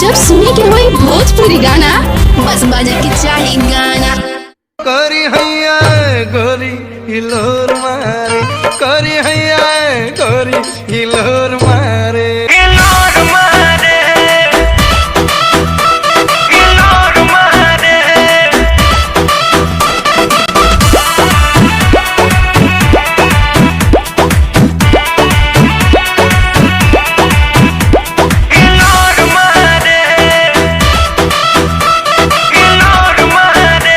जब सुने के होई भोजपुरी गाना बस बजे के चाही गाना। करी हैया गोरी हिलोर मारे, करी हैया गोरी हिलोर मारे, हिलोर मारे, हिलोर मारे। हिलोर मारे, हिलोर मारे।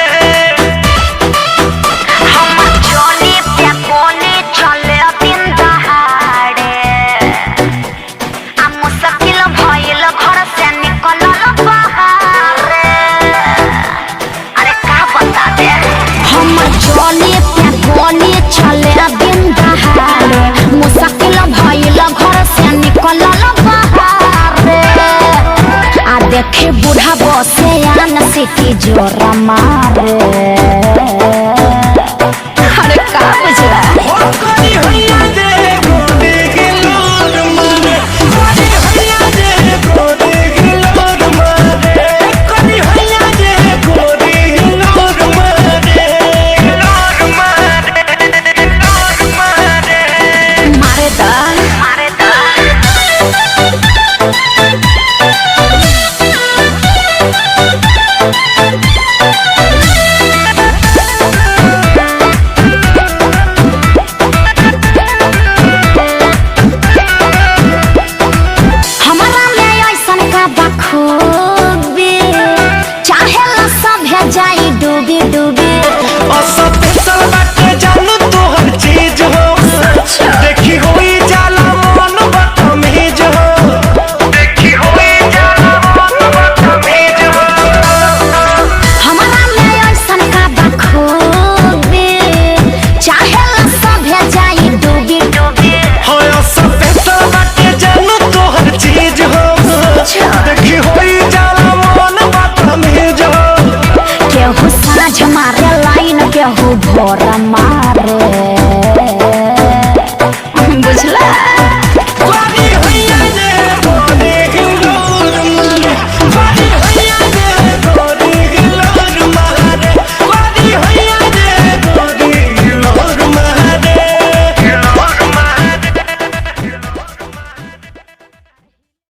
देखे बूढ़ा बसे आन सिटी जोर मारे। अरे का बुझला जाई डूबी डूबी स्पेशल बाटे जानू तोहर चीज हो, देखी होई जाला मन बदतमीज हो, देखी होई जाला मन बदतमीज हो। हमारा में ऐसन का बखूबी चाहेला सभे जाई डूबी डूबी। हो स्पेशल बाटे जानू तोहर चीज हो, देखी होई जाला मन बदतमीज हो। केहू साँझ मारे लाइन केहू भोर मारे बुझला।